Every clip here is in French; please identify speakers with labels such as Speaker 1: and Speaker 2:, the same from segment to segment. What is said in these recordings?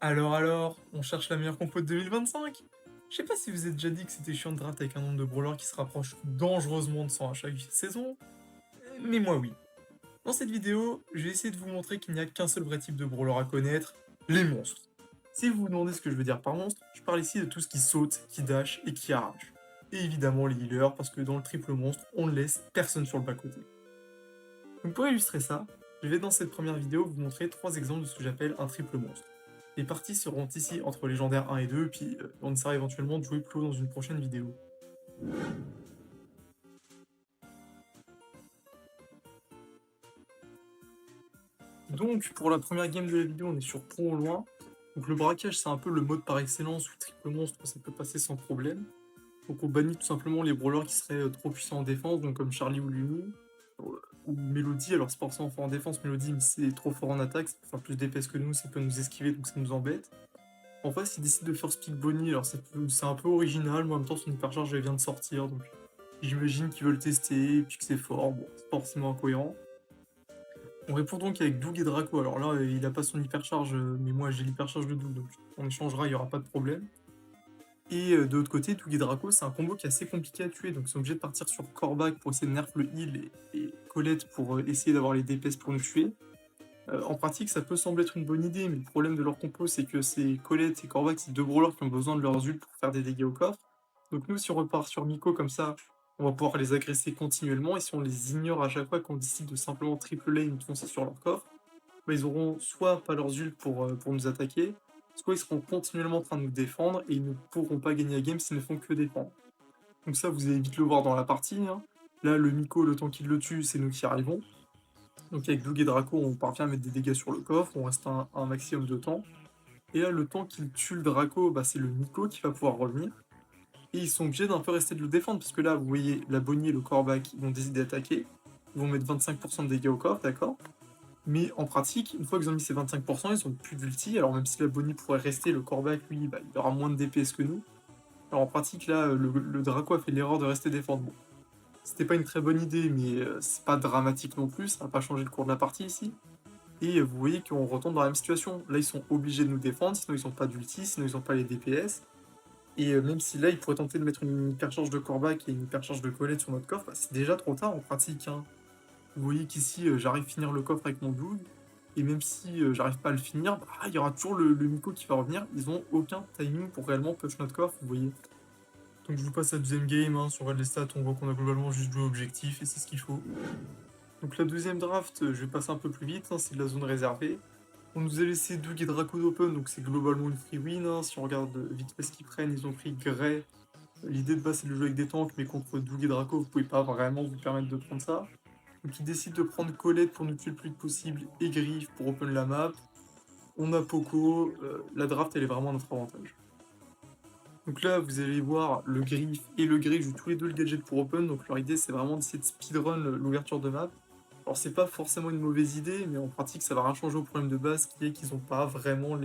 Speaker 1: Alors, on cherche la meilleure compo de 2025? Je sais pas si vous êtes déjà dit que c'était chiant de draft avec un nombre de brawlers qui se rapproche dangereusement de 100 à chaque saison, mais moi oui. Dans cette vidéo, je vais essayer de vous montrer qu'il n'y a qu'un seul vrai type de brawler à connaître, les monstres. Si vous vous demandez ce que je veux dire par monstre, je parle ici de tout ce qui saute, qui dash et qui arrache. Et évidemment les healers, parce que dans le triple monstre, on ne laisse personne sur le bas-côté. Donc pour illustrer ça, je vais dans cette première vidéo vous montrer 3 exemples de ce que j'appelle un triple monstre. Les parties seront ici entre légendaires 1 et 2, puis on essaiera éventuellement de jouer plus haut dans une prochaine vidéo. Donc pour la première game de la vidéo, on est sur pro au loin. Donc le braquage c'est un peu le mode par excellence où triple monstre ça peut passer sans problème. Donc on bannit tout simplement les brawlers qui seraient trop puissants en défense, donc comme Charlie ou Lumi, ou Melody. Alors c'est pas forcément fort en défense Melody, mais c'est trop fort en attaque, ça peut faire plus d'épais que nous, ça peut nous esquiver donc ça nous embête. En face, il décide de first pick Bonnie, alors c'est un peu original, mais en même temps son hypercharge elle vient de sortir, donc j'imagine qu'ils veulent tester, et puis que c'est fort, bon, c'est pas forcément incohérent. On répond donc avec Doug et Draco, alors là il a pas son hypercharge, mais moi j'ai l'hypercharge de Doug, donc on échangera, il y aura pas de problème. Et de l'autre côté, Doug et Draco, c'est un combo qui est assez compliqué à tuer, donc ils sont obligés de partir sur Kor'bak pour essayer de nerf le heal et Colette pour essayer d'avoir les DPS pour nous tuer. En pratique, ça peut sembler être une bonne idée, mais le problème de leur compo, c'est que c'est Colette et Korvac, c'est deux brawlers qui ont besoin de leurs ults pour faire des dégâts au coffre. Donc nous, si on repart sur Miko comme ça, on va pouvoir les agresser continuellement, et si on les ignore à chaque fois qu'on décide de simplement triple lane ou de foncer sur leur coffre, bah, ils auront soit pas leurs ults pour nous attaquer, soit ils seront continuellement en train de nous défendre, et ils ne pourront pas gagner la game s'ils ne font que défendre. Donc ça, vous allez vite le voir dans la partie, hein. Là, le Miko, le temps qu'il le tue, c'est nous qui arrivons. Donc avec Doug et Draco, on parvient à mettre des dégâts sur le coffre, on reste un maximum de temps. Et là, le temps qu'il tue le Draco, bah, c'est le Nico qui va pouvoir revenir. Et ils sont obligés d'un peu rester de le défendre, parce que là, vous voyez, la Bonnie et le Corbac, ils vont décider d'attaquer. Ils vont mettre 25% de dégâts au coffre, d'accord. Mais en pratique, une fois qu'ils ont mis ces 25%, ils ont plus d'ulti. Alors même si la Bonnie pourrait rester, le Corbac, lui, bah, il aura moins de DPS que nous. Alors en pratique, là, le Draco a fait l'erreur de rester défendre. Bon, c'était pas une très bonne idée, mais c'est pas dramatique non plus, ça va pas changer le cours de la partie ici. Et vous voyez qu'on retombe dans la même situation. Là, ils sont obligés de nous défendre, sinon ils n'ont pas d'ulti, sinon ils n'ont pas les DPS. Et même si là, ils pourraient tenter de mettre une hypercharge de Kor'bak et une hypercharge de Colette sur notre coffre, bah, c'est déjà trop tard en pratique, hein. Vous voyez qu'ici, j'arrive à finir le coffre avec mon Doug, et même si j'arrive pas à le finir, bah, il y aura toujours le Miko qui va revenir. Ils ont aucun timing pour réellement push notre coffre, vous voyez. Donc je vous passe la deuxième game, hein. Si on regarde les stats, on voit qu'on a globalement juste joué objectif, et c'est ce qu'il faut. Donc la deuxième draft, je vais passer un peu plus vite, hein, c'est de la zone réservée. On nous a laissé Doug et Draco d'open, donc c'est globalement une free win, hein. Si on regarde vite fait ce qu'ils prennent, ils ont pris Grey. L'idée de base c'est de jouer avec des tanks, mais contre Doug et Draco, vous pouvez pas vraiment vous permettre de prendre ça. Donc ils décident de prendre Colette pour nous tuer le plus vite possible et Griff pour open la map. On a Poco, la draft elle est vraiment à notre avantage. Donc là vous allez voir le Griff et le Griff jouent tous les deux le gadget pour open, donc leur idée c'est vraiment d'essayer de speedrun l'ouverture de map. Alors c'est pas forcément une mauvaise idée, mais en pratique ça va rien changer au problème de base qui est qu'ils ont pas vraiment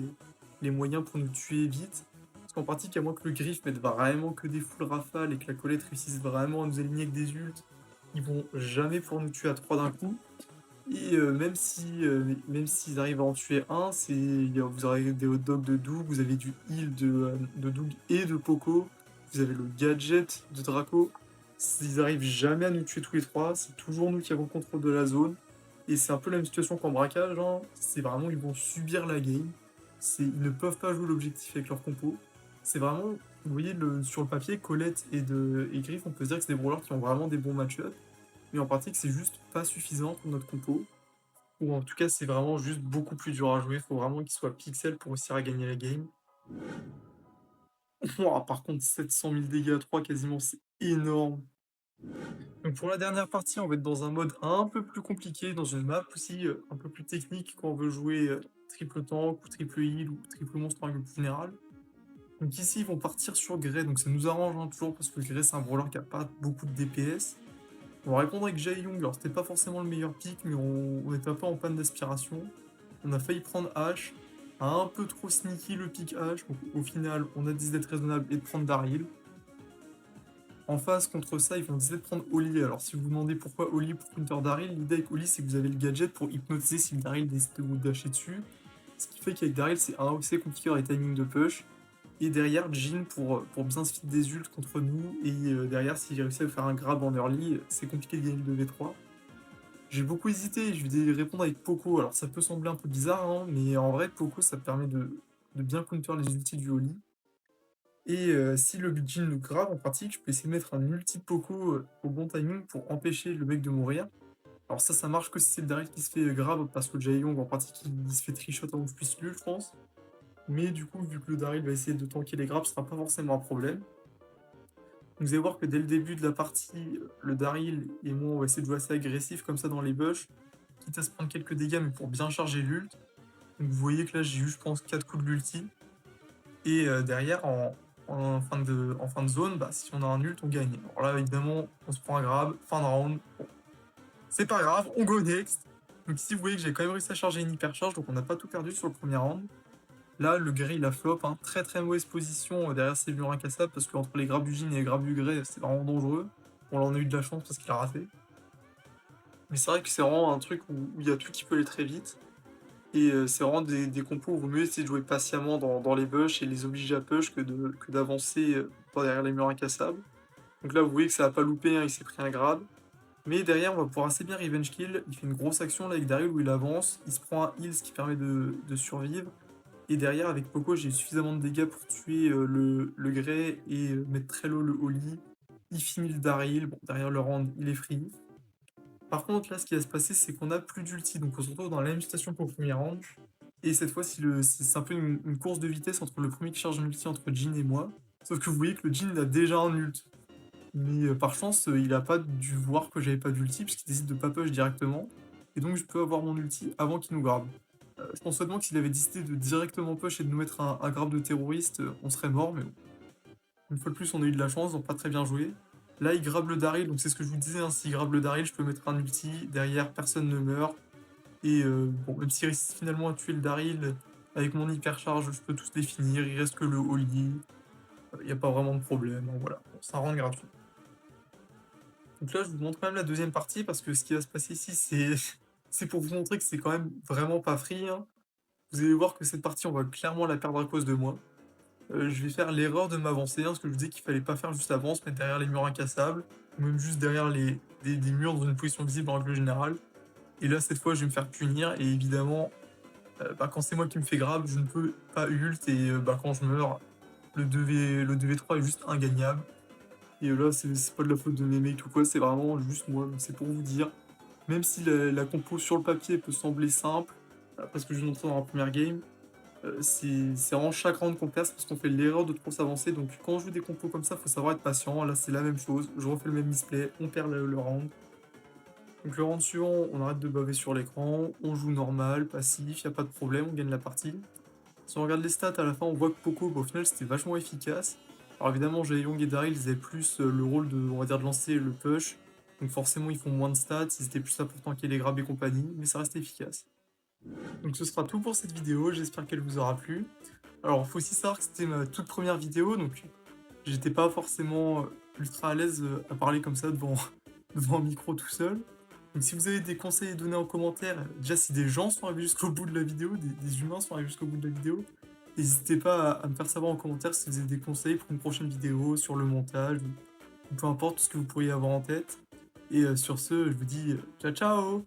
Speaker 1: les moyens pour nous tuer vite. Parce qu'en pratique, à moins que le Griff mette vraiment que des full rafales et que la Colette réussisse vraiment à nous aligner avec des ults, ils vont jamais pouvoir nous tuer à 3 d'un coup. Et même s'ils arrivent à en tuer un, vous aurez des hot dogs de Doug, vous avez du heal de Doug et de Poco, vous avez le gadget de Draco. S'ils arrivent jamais à nous tuer tous les trois, c'est toujours nous qui avons le contrôle de la zone. Et c'est un peu la même situation qu'en braquage, hein. C'est vraiment, ils vont subir la game. Ils ne peuvent pas jouer l'objectif avec leur compo. C'est vraiment, vous voyez, sur le papier, Colette et Griff, on peut se dire que c'est des brawlers qui ont vraiment des bons match-ups. Mais en pratique, c'est juste pas suffisant pour notre compo. Ou en tout cas, c'est vraiment juste beaucoup plus dur à jouer. Faut vraiment qu'il soit pixel pour réussir à gagner la game. Ouah, par contre, 700 000 dégâts à 3 quasiment, c'est énorme. Donc pour la dernière partie, on va être dans un mode un peu plus compliqué, dans une map aussi un peu plus technique quand on veut jouer triple tank ou triple heal ou triple monstre en règle plus générale. Donc ici, ils vont partir sur Grey, donc ça nous arrange hein, toujours parce que Grey c'est un brawler qui a pas beaucoup de DPS. On va répondre avec Jae Young, alors c'était pas forcément le meilleur pick, mais on était un peu en panne d'aspiration. On a failli prendre H, un peu trop sneaky le pick H, donc au final on a décidé d'être raisonnable et de prendre Daryl. En face, contre ça, ils vont décider de prendre Oli. Alors si vous vous demandez pourquoi Oli pour counter Daryl, l'idée avec Oli c'est que vous avez le gadget pour hypnotiser si le Daryl décide de vous dasher dessus. Ce qui fait qu'avec Daryl, c'est assez compliqué dans les timings de push. Et derrière, Jhin pour bien se feed des ults contre nous. Et derrière, si j'ai réussi à faire un grab en early, c'est compliqué de gagner le 2v3. J'ai beaucoup hésité, je vais répondre avec Poco. Alors ça peut sembler un peu bizarre, hein, mais en vrai, Poco, ça permet de bien counter les ultis du Oli. Et si le Jhin nous grave en pratique, je peux essayer de mettre un ulti de Poco au bon timing pour empêcher le mec de mourir. Alors ça marche que si c'est le Daryl qui se fait grave, parce que Jaehyung en pratique il se fait trichot avant que je puisse lui, je pense. Mais du coup, vu que le Daryl va essayer de tanker les grabs, ce sera pas forcément un problème. Donc vous allez voir que dès le début de la partie, le Daryl et moi on va essayer de jouer assez agressif comme ça dans les bush, quitte à se prendre quelques dégâts mais pour bien charger l'ult. Donc vous voyez que là j'ai eu je pense 4 coups de l'ulti. Et derrière en fin de zone, bah, si on a un ult on gagne. Alors là évidemment on se prend un grab, fin de round. Bon, c'est pas grave, on go next. Donc ici vous voyez que j'ai quand même réussi à charger une hypercharge, donc on n'a pas tout perdu sur le premier round. Là, le Grey, il a flop, hein. Très très mauvaise position derrière ses murs incassables parce qu'entre les grabs du Jhin et les grabs du Grey, c'est vraiment dangereux. On en a eu de la chance parce qu'il a raté. Mais c'est vrai que c'est vraiment un truc où il y a tout qui peut aller très vite. Et c'est vraiment des compos où il vaut mieux essayer de jouer patiemment dans les bush et les obliger à push que d'avancer derrière les murs incassables. Donc là, vous voyez que ça a pas loupé, hein, il s'est pris un grab. Mais derrière, on va pouvoir assez bien revenge kill. Il fait une grosse action là avec Daryl où il avance. Il se prend un heal, ce qui permet de survivre. Et derrière, avec Poco, j'ai eu suffisamment de dégâts pour tuer le Grey et mettre très low le Oli. Il finit le Daryl. Bon, derrière le round, il est free. Par contre, là, ce qui va se passer, c'est qu'on a plus d'ulti. Donc, on se retrouve dans la même situation qu'au premier round. Et cette fois, c'est un peu une course de vitesse entre le premier qui charge un ulti entre Jhin et moi. Sauf que vous voyez que le Jhin a déjà un ult. Mais par chance, il a pas dû voir que j'avais pas d'ulti, puisqu'il décide de pas push directement. Et donc, je peux avoir mon ulti avant qu'il nous garde. Je pense seulement que s'il avait décidé de directement push et de nous mettre un grab de terroriste, on serait mort, mais bon. Une fois de plus, on a eu de la chance, donc pas très bien joué. Là, il grabe le Daryl, donc c'est ce que je vous disais, hein, s'il grabe le Daryl, je peux mettre un ulti, derrière, personne ne meurt. Et bon, même s'il réussit finalement à tuer le Daryl, avec mon hypercharge, je peux tous les finir, il reste que le Holy. Il n'y a pas vraiment de problème, donc voilà, bon, ça rend gratuit. Donc là, je vous montre quand même la deuxième partie, parce que ce qui va se passer ici, c'est pour vous montrer que c'est quand même vraiment pas free, hein. Vous allez voir que cette partie, on va clairement la perdre à cause de moi. Je vais faire l'erreur de m'avancer, hein, ce que je vous disais qu'il fallait pas faire juste avant, se mettre derrière les murs incassables, ou même juste derrière des murs dans une position visible en règle générale. Et là, cette fois, je vais me faire punir, et évidemment, quand c'est moi qui me fais grab, je ne peux pas ult, et quand je meurs, le 2v3 est juste ingagnable. Et là, c'est pas de la faute de mes mates ou quoi, c'est vraiment juste moi, donc c'est pour vous dire. Même si la compo sur le papier peut sembler simple, parce que je vous montrer dans la première game, c'est vraiment chaque round qu'on perd, c'est parce qu'on fait l'erreur de trop s'avancer. Donc quand on joue des compos comme ça, faut savoir être patient. Là, c'est la même chose. Je refais le même misplay, on perd le round. Donc le round suivant, on arrête de baver sur l'écran, on joue normal, passif, y a pas de problème, on gagne la partie. Si on regarde les stats à la fin, on voit que Poco, au final, c'était vachement efficace. Alors évidemment, Jaehyung et Daryl, ils avaient plus le rôle de, on va dire, de lancer le push. Donc forcément, ils font moins de stats, ils étaient plus là pour tanker les grabs et compagnie, mais ça reste efficace. Donc ce sera tout pour cette vidéo, j'espère qu'elle vous aura plu. Alors faut aussi savoir que c'était ma toute première vidéo, donc j'étais pas forcément ultra à l'aise à parler comme ça devant, devant un micro tout seul. Donc si vous avez des conseils à donner en commentaire, déjà si des gens sont arrivés jusqu'au bout de la vidéo, des humains sont arrivés jusqu'au bout de la vidéo, n'hésitez pas à me faire savoir en commentaire si vous avez des conseils pour une prochaine vidéo sur le montage, ou peu importe ce que vous pourriez avoir en tête. Et sur ce, je vous dis ciao ciao.